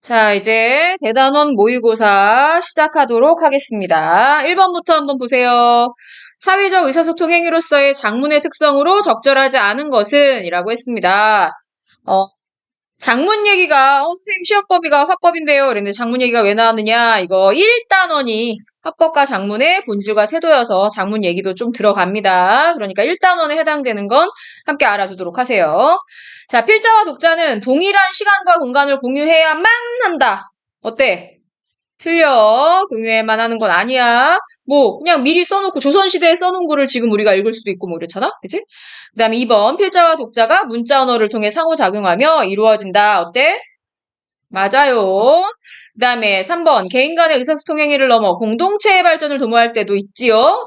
자, 이제 대단원 모의고사 시작하도록 하겠습니다. 1번부터 한번 보세요. 사회적 의사소통 행위로서의 장문의 특성으로 적절하지 않은 것은? 이라고 했습니다. 장문 얘기가, 선생님 시험 범위가 화법인데요. 그랬는데 장문 얘기가 왜 나왔느냐? 이거 1단원이 화법과 장문의 본질과 태도여서 장문 얘기도 좀 들어갑니다. 그러니까 1단원에 해당되는 건 함께 알아두도록 하세요. 자, 필자와 독자는 동일한 시간과 공간을 공유해야만 한다. 어때? 틀려. 공유해만 하는 건 아니야. 뭐 그냥 미리 써놓고 조선시대에 써놓은 거를 지금 우리가 읽을 수도 있고 뭐 이렇잖아. 그치? 그 다음에 2번 필자와 독자가 문자 언어를 통해 상호작용하며 이루어진다. 어때? 맞아요. 그 다음에 3번 개인 간의 의사소통 행위를 넘어 공동체의 발전을 도모할 때도 있지요.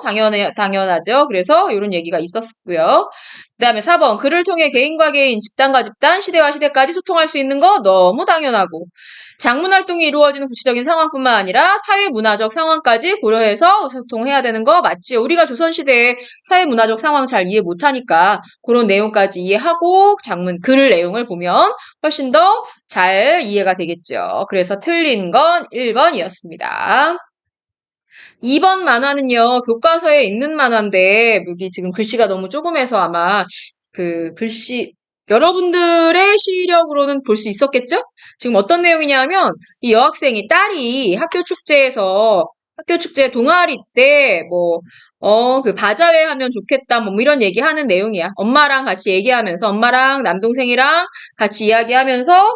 당연하죠. 그래서 이런 얘기가 있었고요. 그 다음에 4번 글을 통해 개인과 개인, 집단과 집단, 시대와 시대까지 소통할 수 있는 거 너무 당연하고 장문 활동이 이루어지는 구체적인 상황뿐만 아니라 사회문화적 상황까지 고려해서 의사소통해야 되는 거 맞지요. 우리가 조선시대에 사회문화적 상황 잘 이해 못하니까 그런 내용까지 이해하고 장문 글 내용을 보면 훨씬 더 잘 이해가 되겠죠. 그래서 틀린 건 1번이었습니다. 2번 만화는요, 교과서에 있는 만화인데, 여기 지금 글씨가 너무 조금해서 아마 그 글씨, 여러분들의 시력으로는 볼 수 있었겠죠? 지금 어떤 내용이냐면, 이 여학생이 딸이 학교 축제 동아리 때, 그 바자회 하면 좋겠다, 뭐 이런 얘기 하는 내용이야. 엄마랑 같이 얘기하면서, 엄마랑 남동생이랑 같이 이야기하면서,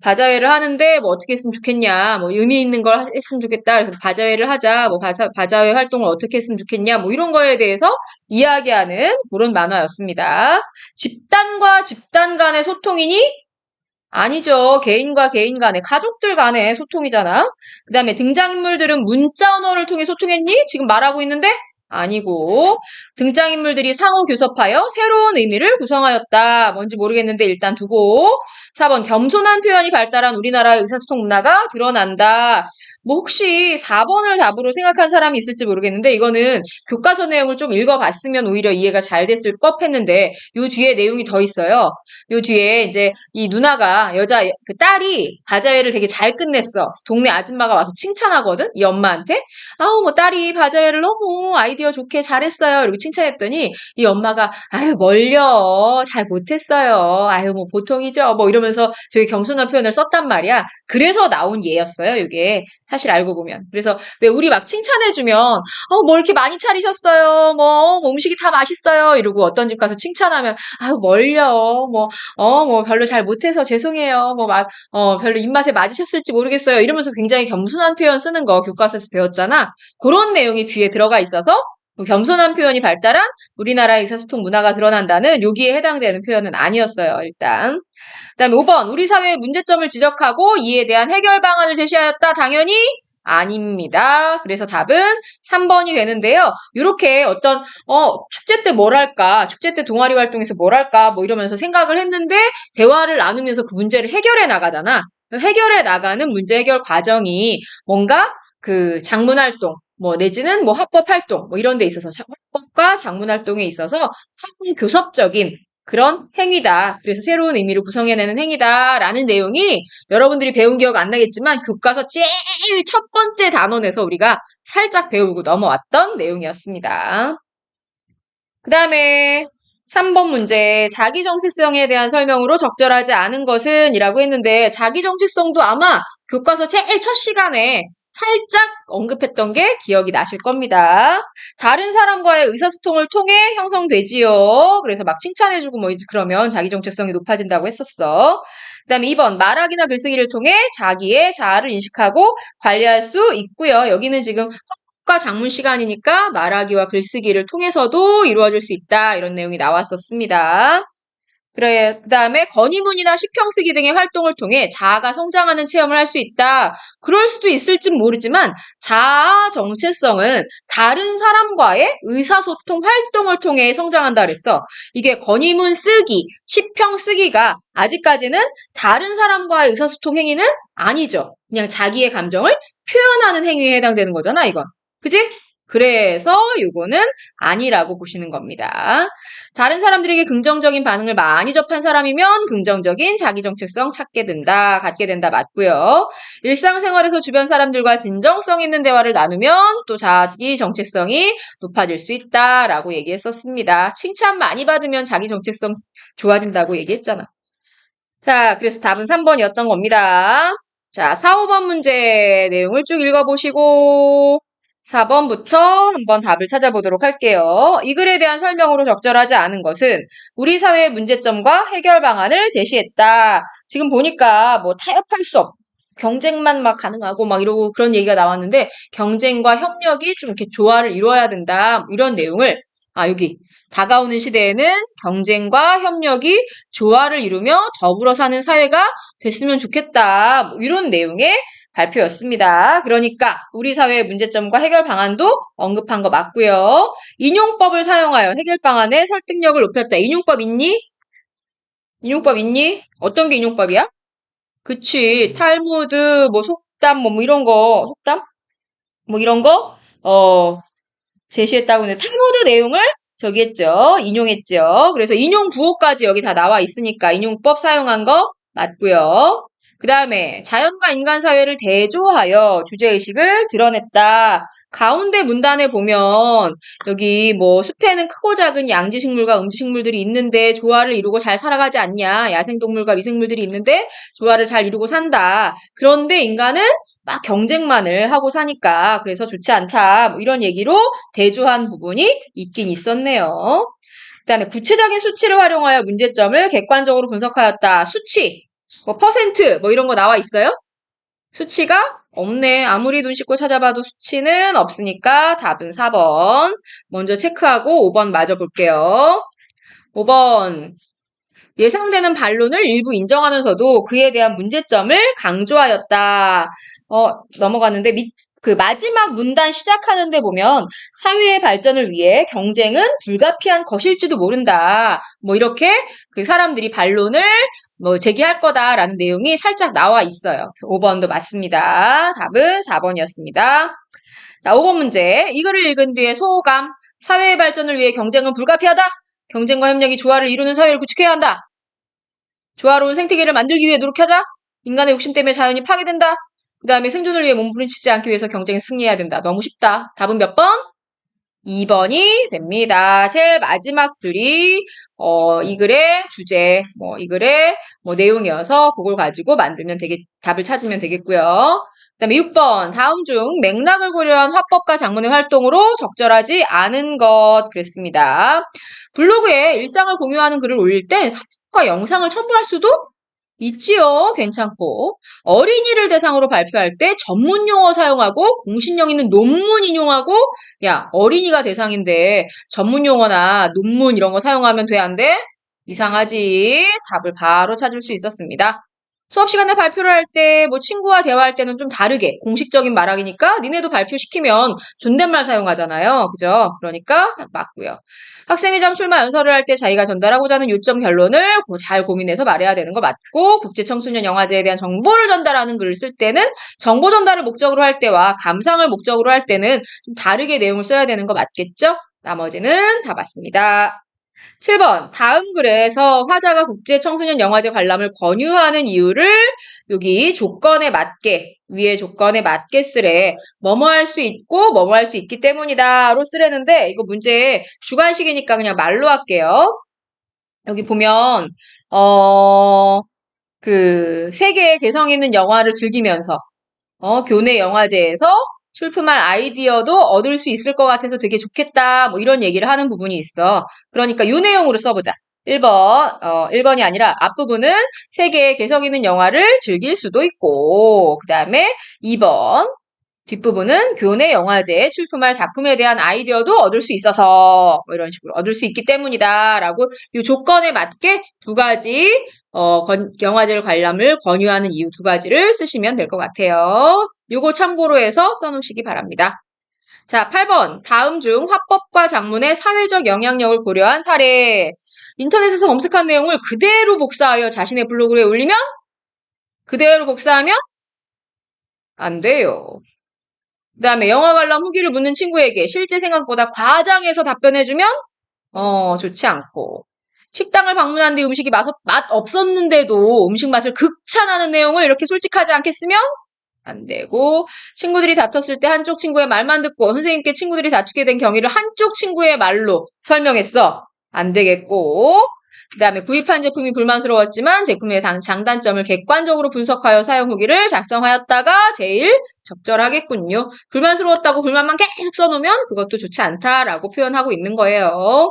바자회를 하는데, 뭐, 어떻게 했으면 좋겠냐, 뭐, 의미 있는 걸 했으면 좋겠다. 그래서 바자회를 하자, 뭐, 바자회 활동을 어떻게 했으면 좋겠냐, 뭐, 이런 거에 대해서 이야기하는 그런 만화였습니다. 집단과 집단 간의 소통이니? 아니죠. 개인과 개인 간의, 가족들 간의 소통이잖아. 그 다음에 등장인물들은 문자 언어를 통해 소통했니? 지금 말하고 있는데? 아니고 등장인물들이 상호 교섭하여 새로운 의미를 구성하였다. 뭔지 모르겠는데 일단 두고 4번 겸손한 표현이 발달한 우리나라의 의사소통 문화가 드러난다. 뭐 혹시 4번을 답으로 생각한 사람이 있을지 모르겠는데 이거는 교과서 내용을 좀 읽어봤으면 오히려 이해가 잘 됐을 법했는데 요 뒤에 내용이 더 있어요. 요 뒤에 이제 이 누나가 그 딸이 바자회를 되게 잘 끝냈어. 동네 아줌마가 와서 칭찬하거든. 이 엄마한테. 아우 뭐 딸이 바자회를 너무 아이디어 좋게 잘했어요. 이렇게 칭찬했더니 이 엄마가 아유 멀려 잘 못했어요. 아유 뭐 보통이죠. 뭐 이러면서 되게 겸손한 표현을 썼단 말이야. 그래서 나온 예였어요. 이게 사실 알고 보면. 그래서 왜 우리 막 칭찬해주면 뭐 이렇게 많이 차리셨어요. 뭐 음식이 다 맛있어요. 이러고 어떤 집 가서 칭찬하면 아유 멀려. 뭐 별로 잘 못해서 죄송해요. 별로 입맛에 맞으셨을지 모르겠어요. 이러면서 굉장히 겸손한 표현 쓰는 거 교과서에서 배웠잖아. 그런 내용이 뒤에 들어가 있어서 겸손한 표현이 발달한 우리나라의 의사소통 문화가 드러난다는 여기에 해당되는 표현은 아니었어요, 일단. 그다음에 5번, 우리 사회의 문제점을 지적하고 이에 대한 해결 방안을 제시하였다. 당연히 아닙니다. 그래서 답은 3번이 되는데요. 이렇게 축제 때 뭘 할까? 축제 때 동아리 활동에서 뭘 할까? 뭐 이러면서 생각을 했는데 대화를 나누면서 그 문제를 해결해 나가잖아. 해결해 나가는 문제 해결 과정이 뭔가 그 장문 활동, 뭐 내지는 뭐 합법 활동, 뭐 이런 데 있어서 합법과 장문 활동에 있어서 상교섭적인 그런 행위다. 그래서 새로운 의미를 구성해내는 행위다라는 내용이 여러분들이 배운 기억 안 나겠지만 교과서 제일 첫 번째 단원에서 우리가 살짝 배우고 넘어왔던 내용이었습니다. 그 다음에 3번 문제 자기 정체성에 대한 설명으로 적절하지 않은 것은? 이라고 했는데 자기 정체성도 아마 교과서 제일 첫 시간에 살짝 언급했던 게 기억이 나실 겁니다. 다른 사람과의 의사소통을 통해 형성되지요. 그래서 막 칭찬해주고 뭐 그러면 자기 정체성이 높아진다고 했었어. 그 다음에 2번 말하기나 글쓰기를 통해 자기의 자아를 인식하고 관리할 수 있고요. 여기는 지금 과 장문 시간이니까 말하기와 글쓰기를 통해서도 이루어질 수 있다. 이런 내용이 나왔었습니다. 그래, 그 다음에 건의문이나 시평쓰기 등의 활동을 통해 자아가 성장하는 체험을 할 수 있다. 그럴 수도 있을지 모르지만 자아 정체성은 다른 사람과의 의사소통 활동을 통해 성장한다 그랬어. 이게 건의문 쓰기, 시평 쓰기가 아직까지는 다른 사람과의 의사소통 행위는 아니죠. 그냥 자기의 감정을 표현하는 행위에 해당되는 거잖아, 이건. 그지? 그래서 요거는 아니라고 보시는 겁니다. 다른 사람들에게 긍정적인 반응을 많이 접한 사람이면 긍정적인 자기 정체성 갖게 된다 맞고요. 일상생활에서 주변 사람들과 진정성 있는 대화를 나누면 또 자기 정체성이 높아질 수 있다라고 얘기했었습니다. 칭찬 많이 받으면 자기 정체성 좋아진다고 얘기했잖아. 자, 그래서 답은 3번이었던 겁니다. 자, 4, 5번 문제 내용을 쭉 읽어보시고 4번부터 한번 답을 찾아보도록 할게요. 이 글에 대한 설명으로 적절하지 않은 것은 우리 사회의 문제점과 해결 방안을 제시했다. 지금 보니까 뭐 타협할 수 없, 경쟁만 막 가능하고 막 이러고 그런 얘기가 나왔는데 경쟁과 협력이 좀 이렇게 조화를 이루어야 된다. 이런 내용을 여기 다가오는 시대에는 경쟁과 협력이 조화를 이루며 더불어 사는 사회가 됐으면 좋겠다. 뭐 이런 내용의 발표였습니다. 그러니까 우리 사회의 문제점과 해결 방안도 언급한 거 맞고요. 인용법을 사용하여 해결 방안의 설득력을 높였다. 인용법 있니? 인용법 있니? 어떤 게 인용법이야? 그치. 탈무드, 뭐 속담, 뭐 이런 거, 속담? 뭐 이런 거, 제시했다고 하는데 탈무드 내용을 저기 했죠. 인용했죠. 그래서 인용 부호까지 여기 다 나와 있으니까 인용법 사용한 거 맞고요. 그 다음에 자연과 인간 사회를 대조하여 주제의식을 드러냈다. 가운데 문단에 보면 여기 뭐 숲에는 크고 작은 양지식물과 음지식물들이 있는데 조화를 이루고 잘 살아가지 않냐. 야생동물과 미생물들이 있는데 조화를 잘 이루고 산다. 그런데 인간은 막 경쟁만을 하고 사니까 그래서 좋지 않다. 뭐 이런 얘기로 대조한 부분이 있긴 있었네요. 그다음에 구체적인 수치를 활용하여 문제점을 객관적으로 분석하였다. 수치, 뭐 퍼센트, 뭐 이런 거 나와 있어요? 수치가 없네. 아무리 눈 씻고 찾아봐도 수치는 없으니까 답은 4번. 먼저 체크하고 5번 마저 볼게요. 5번. 예상되는 반론을 일부 인정하면서도 그에 대한 문제점을 강조하였다. 넘어갔는데 그 마지막 문단 시작하는데 보면 사회의 발전을 위해 경쟁은 불가피한 것일지도 모른다. 뭐 이렇게 그 사람들이 반론을 뭐 제기할 거다라는 내용이 살짝 나와 있어요. 5번도 맞습니다. 답은 4번이었습니다. 자, 5번 문제. 이 글을 읽은 뒤에 소감. 사회의 발전을 위해 경쟁은 불가피하다. 경쟁과 협력이 조화를 이루는 사회를 구축해야 한다. 조화로운 생태계를 만들기 위해 노력하자. 인간의 욕심 때문에 자연이 파괴된다. 그 다음에 생존을 위해 몸부림치지 않기 위해서 경쟁에 승리해야 된다. 너무 쉽다. 답은 몇 번? 2번이 됩니다. 제일 마지막 줄이 이 글의 주제, 이 글의 내용이어서 그걸 가지고 답을 찾으면 되겠고요. 그다음에 6번 다음 중 맥락을 고려한 화법과 장문의 활동으로 적절하지 않은 것 그랬습니다. 블로그에 일상을 공유하는 글을 올릴 때 사진과 영상을 첨부할 수도 있지요. 괜찮고. 어린이를 대상으로 발표할 때 전문 용어 사용하고 공신력 있는 논문 인용하고 야, 어린이가 대상인데 전문 용어나 논문 이런 거 사용하면 돼, 안 돼? 이상하지. 답을 바로 찾을 수 있었습니다. 수업 시간에 발표를 할 때, 친구와 대화할 때는 좀 다르게 공식적인 말하기니까 니네도 발표시키면 존댓말 사용하잖아요. 그죠? 그러니까 맞고요. 학생회장 출마 연설을 할 때 자기가 전달하고자 하는 요점 결론을 잘 고민해서 말해야 되는 거 맞고 국제청소년 영화제에 대한 정보를 전달하는 글을 쓸 때는 정보 전달을 목적으로 할 때와 감상을 목적으로 할 때는 좀 다르게 내용을 써야 되는 거 맞겠죠? 나머지는 다 맞습니다. 7번 다음 글에서 화자가 국제청소년 영화제 관람을 권유하는 이유를 여기 조건에 맞게 위에 조건에 맞게 쓰래. 뭐뭐 할 수 있고 뭐뭐 할 수 있기 때문이다로 쓰래는데 이거 문제 주관식이니까 그냥 말로 할게요. 여기 보면 그 세계의 개성 있는 영화를 즐기면서 교내 영화제에서 출품할 아이디어도 얻을 수 있을 것 같아서 되게 좋겠다. 뭐 이런 얘기를 하는 부분이 있어. 그러니까 이 내용으로 써보자. 1번, 1번이 아니라 앞부분은 세계의 개성 있는 영화를 즐길 수도 있고, 그 다음에 2번, 뒷부분은 교내 영화제에 출품할 작품에 대한 아이디어도 얻을 수 있어서, 뭐 이런 식으로 얻을 수 있기 때문이다. 라고 이 조건에 맞게 두 가지, 영화제 관람을 권유하는 이유 두 가지를 쓰시면 될 것 같아요. 요거 참고로 해서 써놓으시기 바랍니다. 자, 8번. 다음 중 화법과 장문의 사회적 영향력을 고려한 사례. 인터넷에서 검색한 내용을 그대로 복사하여 자신의 블로그에 올리면? 그대로 복사하면? 안 돼요. 그다음에 영화 관람 후기를 묻는 친구에게 실제 생각보다 과장해서 답변해주면 좋지 않고. 식당을 방문한 뒤 음식이 맛 없었는데도 음식 맛을 극찬하는 내용을 이렇게 솔직하지 않게 쓰면 안 되고, 친구들이 다퉜을 때 한쪽 친구의 말만 듣고 선생님께 친구들이 다투게 된 경위를 한쪽 친구의 말로 설명했어. 안 되겠고, 그 다음에 구입한 제품이 불만스러웠지만 제품의 장단점을 객관적으로 분석하여 사용 후기를 작성하였다가 제일 적절하겠군요. 불만스러웠다고 불만만 계속 써놓으면 그것도 좋지 않다라고 표현하고 있는 거예요.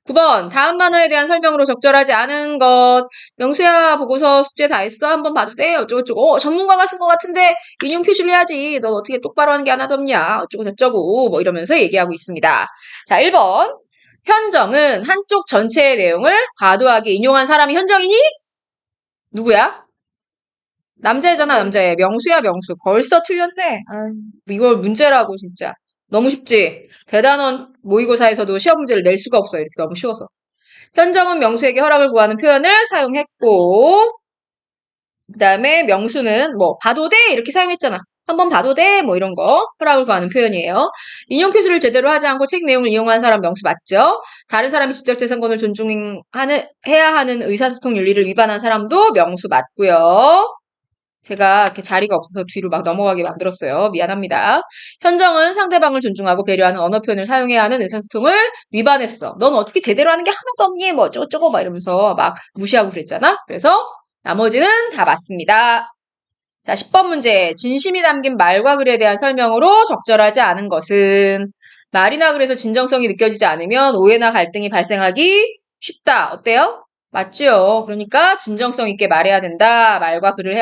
9번, 다음 만화에 대한 설명으로 적절하지 않은 것. 명수야, 보고서 숙제 다 했어? 한번 봐도 돼? 어쩌고저쩌고. 전문가가 쓴 것 같은데 인용 표시를 해야지. 넌 어떻게 똑바로 하는 게 하나도 없냐? 어쩌고저쩌고. 뭐 이러면서 얘기하고 있습니다. 자, 1번. 현정은 한쪽 전체의 내용을 과도하게 인용한 사람이 현정이니? 누구야? 남자애잖아, 남자애. 명수야, 명수. 벌써 틀렸네. 이걸 문제라고, 진짜. 너무 쉽지? 대단원 모의고사에서도 시험 문제를 낼 수가 없어요. 이렇게 너무 쉬워서. 현정은 명수에게 허락을 구하는 표현을 사용했고, 그 다음에 명수는 뭐, 봐도 돼? 이렇게 사용했잖아. 한번 봐도 돼? 뭐 이런 거. 허락을 구하는 표현이에요. 인용 표시를 제대로 하지 않고 책 내용을 이용한 사람 명수 맞죠? 다른 사람이 지적재산권을 해야 하는 의사소통 윤리를 위반한 사람도 명수 맞고요. 제가 이렇게 자리가 없어서 뒤로 막 넘어가게 만들었어요. 미안합니다. 현정은 상대방을 존중하고 배려하는 언어 표현을 사용해야 하는 의사소통을 위반했어. 넌 어떻게 제대로 하는 게 하나도 없니? 뭐 어쩌고저쩌고 막 이러면서 막 무시하고 그랬잖아. 그래서 나머지는 다 맞습니다. 자, 10번 문제. 진심이 담긴 말과 글에 대한 설명으로 적절하지 않은 것은 말이나 글에서 진정성이 느껴지지 않으면 오해나 갈등이 발생하기 쉽다. 어때요? 맞지요. 그러니까 진정성 있게 말해야 된다. 말과 글을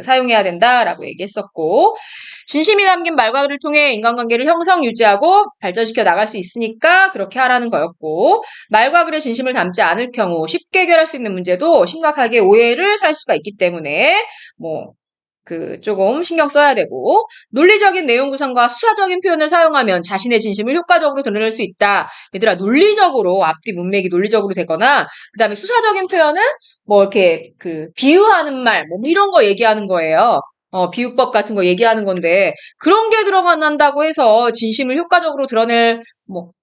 사용해야 된다라고 얘기했었고, 진심이 담긴 말과 글을 통해 인간관계를 형성 유지하고 발전시켜 나갈 수 있으니까 그렇게 하라는 거였고, 말과 글에 진심을 담지 않을 경우 쉽게 해결할 수 있는 문제도 심각하게 오해를 살 수가 있기 때문에 조금 신경 써야 되고, 논리적인 내용 구성과 수사적인 표현을 사용하면 자신의 진심을 효과적으로 드러낼 수 있다. 얘들아, 논리적으로, 앞뒤 문맥이 논리적으로 되거나, 그 다음에 수사적인 표현은 이렇게 비유하는 말, 이런 거 얘기하는 거예요. 비유법 같은 거 얘기하는 건데, 그런 게 들어간다고 해서 진심을 효과적으로 드러낼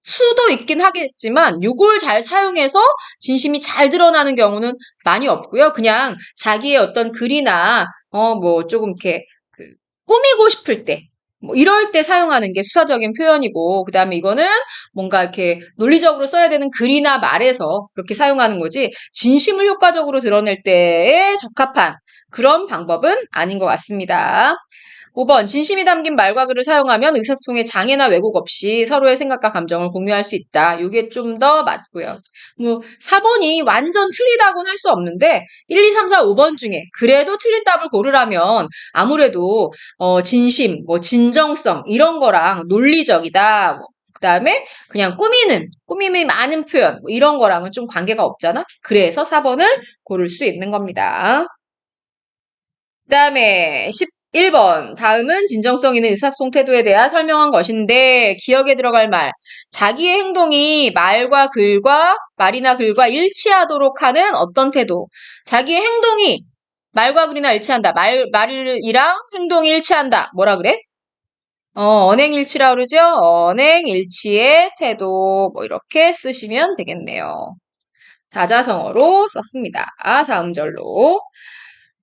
수도 있긴 하겠지만, 요걸 잘 사용해서 진심이 잘 드러나는 경우는 많이 없고요. 그냥 자기의 어떤 글이나 조금 이렇게 꾸미고 싶을 때, 이럴 때 사용하는 게 수사적인 표현이고, 그 다음에 이거는 뭔가 이렇게 논리적으로 써야 되는 글이나 말에서 그렇게 사용하는 거지, 진심을 효과적으로 드러낼 때에 적합한 그런 방법은 아닌 것 같습니다. 5번, 진심이 담긴 말과 글을 사용하면 의사소통에 장애나 왜곡 없이 서로의 생각과 감정을 공유할 수 있다. 이게 좀 더 맞고요. 4번이 완전 틀리다고는 할 수 없는데 1, 2, 3, 4, 5번 중에 그래도 틀린 답을 고르라면 아무래도 진심, 진정성 이런 거랑 논리적이다. 그다음에 그냥 꾸밈이 많은 표현 이런 거랑은 좀 관계가 없잖아. 그래서 4번을 고를 수 있는 겁니다. 그다음에 11번. 다음은 진정성 있는 의사소통 태도에 대한 설명한 것인데 기억에 들어갈 말. 자기의 행동이 말이나 글과 일치하도록 하는 어떤 태도. 자기의 행동이 말과 글이나 일치한다. 말이랑 행동이 일치한다. 뭐라 그래? 언행일치라 그러죠? 언행일치의 태도. 이렇게 쓰시면 되겠네요. 사자성어로 썼습니다. 다음 절로.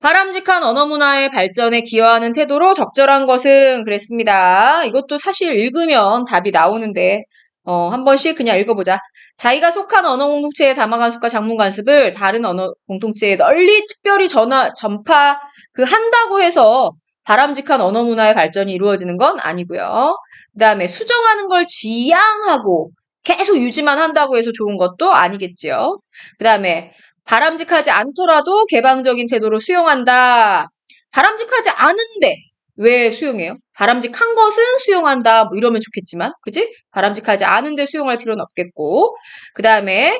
바람직한 언어 문화의 발전에 기여하는 태도로 적절한 것은 그랬습니다. 이것도 사실 읽으면 답이 나오는데 한 번씩 그냥 읽어보자. 자기가 속한 언어 공동체의 담화 간습과 작문 간습을 다른 언어 공동체에 널리 특별히 한다고 해서 바람직한 언어 문화의 발전이 이루어지는 건 아니고요. 그 다음에 수정하는 걸 지향하고 계속 유지만 한다고 해서 좋은 것도 아니겠지요. 그 다음에 바람직하지 않더라도 개방적인 태도로 수용한다. 바람직하지 않은데 왜 수용해요? 바람직한 것은 수용한다. 이러면 좋겠지만, 그지? 바람직하지 않은데 수용할 필요는 없겠고. 그 다음에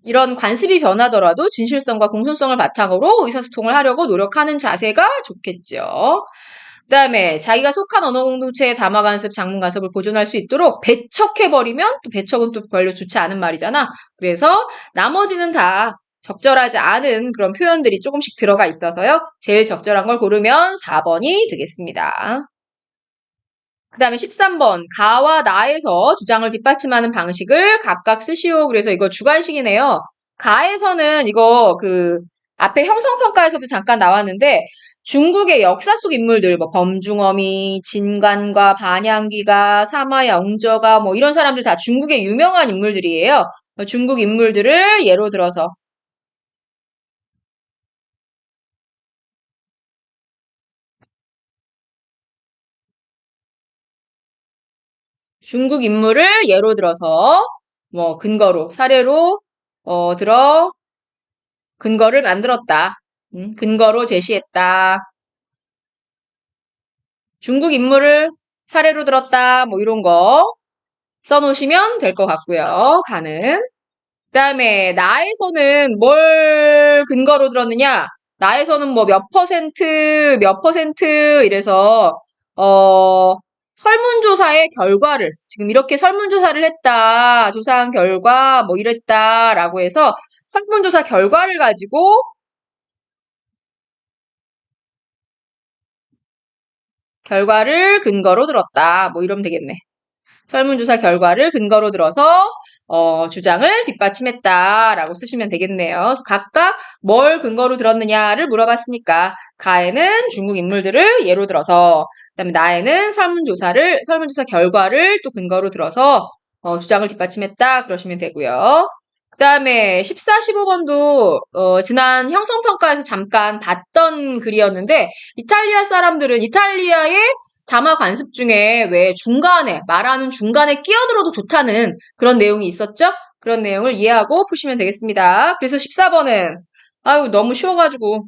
이런 관습이 변하더라도 진실성과 공손성을 바탕으로 의사소통을 하려고 노력하는 자세가 좋겠죠. 그 다음에 자기가 속한 언어 공동체의 담화 간섭, 작문 간섭을 보존할 수 있도록 배척해버리면 또 배척은 또 별로 좋지 않은 말이잖아. 그래서 나머지는 다 적절하지 않은 그런 표현들이 조금씩 들어가 있어서요. 제일 적절한 걸 고르면 4번이 되겠습니다. 그 다음에 13번. 가와 나에서 주장을 뒷받침하는 방식을 각각 쓰시오. 그래서 이거 주관식이네요. 가에서는 이거 앞에 형성평가에서도 잠깐 나왔는데 중국의 역사 속 인물들, 뭐 범중어미, 진관과 반향기가, 사마영저가 뭐 이런 사람들 다 중국의 유명한 인물들이에요. 중국 인물들을 예로 들어서 중국 인물을 예로 들어서 뭐 근거로 사례로 들어 근거를 만들었다. 근거로 제시했다. 중국 인물을 사례로 들었다. 뭐 이런 거 써놓으시면 될 것 같고요. 가는. 그다음에 나에서는 뭘 근거로 들었느냐? 나에서는 뭐 몇 퍼센트 이래서 어 설문조사의 결과를 지금 이렇게 설문조사를 했다. 조사한 결과 뭐 이랬다라고 해서 설문조사 결과를 가지고 결과를 근거로 들었다. 뭐 이러면 되겠네. 설문조사 결과를 근거로 들어서 주장을 뒷받침했다라고 쓰시면 되겠네요. 그래서 각각 뭘 근거로 들었느냐를 물어봤으니까 가에는 중국 인물들을 예로 들어서 그다음에 나에는 설문조사 결과를 또 근거로 들어서 주장을 뒷받침했다 그러시면 되고요. 그다음에 14, 15번도 지난 형성평가에서 잠깐 봤던 글이었는데 이탈리아 사람들은 이탈리아의 담화 관습 중에 왜 말하는 중간에 끼어들어도 좋다는 그런 내용이 있었죠? 그런 내용을 이해하고 푸시면 되겠습니다. 그래서 14번은, 아유, 너무 쉬워가지고,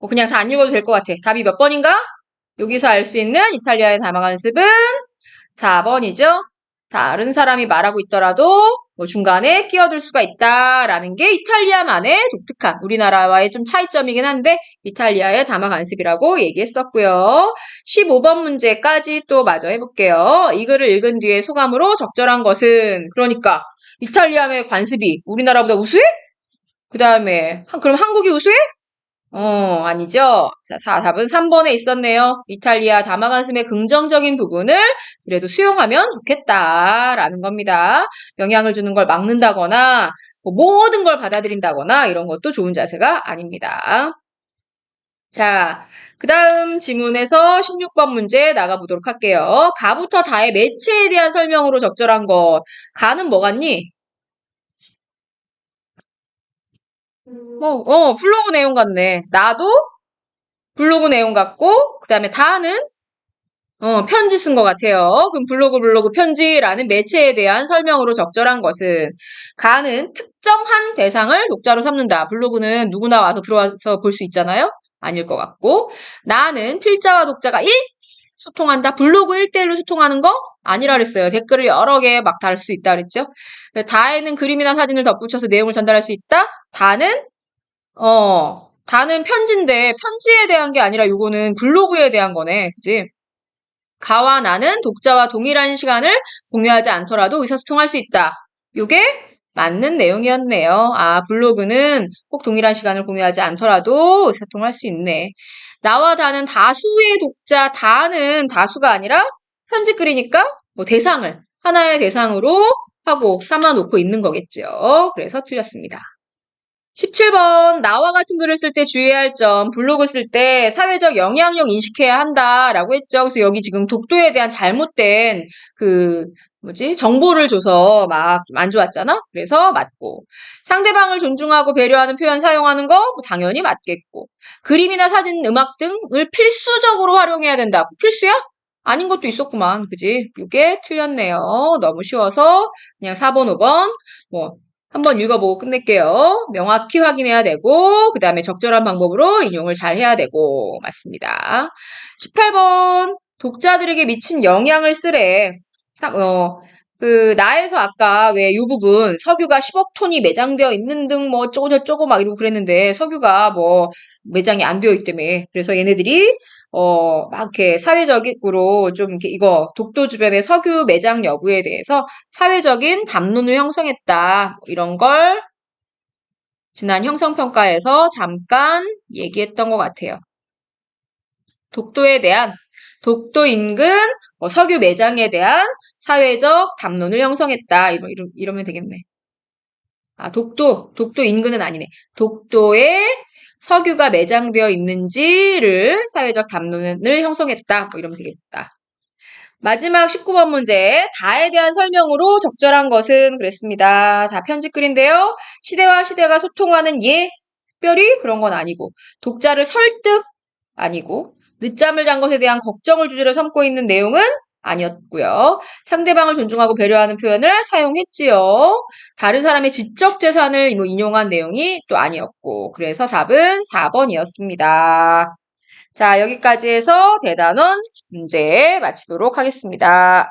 뭐 그냥 다 안 읽어도 될 것 같아. 답이 몇 번인가? 여기서 알 수 있는 이탈리아의 담화 관습은 4번이죠. 다른 사람이 말하고 있더라도 뭐 중간에 끼어들 수가 있다라는 게 이탈리아만의 독특한 우리나라와의 좀 차이점이긴 한데 이탈리아의 담화 관습이라고 얘기했었고요. 15번 문제까지 또 마저 해볼게요. 이 글을 읽은 뒤에 소감으로 적절한 것은 그러니까 이탈리아의 관습이 우리나라보다 우수해? 그 다음에 그럼 한국이 우수해? 아니죠. 자, 답은 3번에 있었네요. 이탈리아 다마간슴의 긍정적인 부분을 그래도 수용하면 좋겠다라는 겁니다. 영향을 주는 걸 막는다거나 뭐 모든 걸 받아들인다거나 이런 것도 좋은 자세가 아닙니다. 자, 그 다음 지문에서 16번 문제 나가보도록 할게요. 가부터 다의 매체에 대한 설명으로 적절한 것. 가는 뭐 같니? 블로그 내용 같네. 나도 블로그 내용 같고, 그 다음에 다는 편지 쓴 것 같아요. 그럼 블로그 편지라는 매체에 대한 설명으로 적절한 것은 가는 특정한 대상을 독자로 삼는다. 블로그는 누구나 와서 들어와서 볼 수 있잖아요. 아닐 것 같고 나는 필자와 독자가 소통한다. 블로그 1대1로 소통하는 거 아니라 그랬어요. 댓글을 여러 개 막 달 수 있다 그랬죠. 다에는 그림이나 사진을 덧붙여서 내용을 전달할 수 있다. 다는 편지인데 편지에 대한 게 아니라 요거는 블로그에 대한 거네. 그지? 가와 나는 독자와 동일한 시간을 공유하지 않더라도 의사소통할 수 있다. 요게 맞는 내용이었네요. 아, 블로그는 꼭 동일한 시간을 공유하지 않더라도 의사소통할 수 있네. 나와 다는 다수의 독자, 다는 다수가 아니라 편집글이니까 뭐 하나의 대상으로 하고 삼아놓고 있는 거겠죠. 그래서 틀렸습니다. 17번 나와 같은 글을 쓸 때 주의해야 할 점, 블로그 쓸 때 사회적 영향력 인식해야 한다라고 했죠. 그래서 여기 지금 독도에 대한 잘못된 정보를 줘서 막 안 좋았잖아? 그래서 맞고. 상대방을 존중하고 배려하는 표현 사용하는 거 뭐 당연히 맞겠고. 그림이나 사진, 음악 등을 필수적으로 활용해야 된다. 필수야? 아닌 것도 있었구만. 그지? 이게 틀렸네요. 너무 쉬워서 그냥 4번, 5번 뭐 한번 읽어보고 끝낼게요. 명확히 확인해야 되고, 그 다음에 적절한 방법으로 인용을 잘 해야 되고, 맞습니다. 18번, 독자들에게 미친 영향을 쓰래. 나에서 아까 왜 이 부분, 석유가 10억 톤이 매장되어 있는 등 뭐 어쩌고저쩌고 막 이러고 그랬는데, 석유가 뭐 매장이 안 되어 있다며. 그래서 얘네들이 막 이렇게 사회적으로 좀 이렇게 이거 독도 주변의 석유 매장 여부에 대해서 사회적인 담론을 형성했다. 이런 걸 지난 형성평가에서 잠깐 얘기했던 것 같아요. 독도에 대한 독도 인근 석유 매장에 대한 사회적 담론을 형성했다. 이러면 되겠네. 아, 독도 인근은 아니네. 독도에 석유가 매장되어 있는지를 사회적 담론을 형성했다. 이러면 되겠다. 마지막 19번 문제. 다에 대한 설명으로 적절한 것은 그랬습니다. 다 편집글인데요. 시대와 시대가 소통하는 예, 특별히 그런 건 아니고, 독자를 설득 아니고, 늦잠을 잔 것에 대한 걱정을 주제로 삼고 있는 내용은 아니었고요. 상대방을 존중하고 배려하는 표현을 사용했지요. 다른 사람의 지적 재산을 인용한 내용이 또 아니었고, 그래서 답은 4번이었습니다. 자, 여기까지 해서 대단원 문제 마치도록 하겠습니다.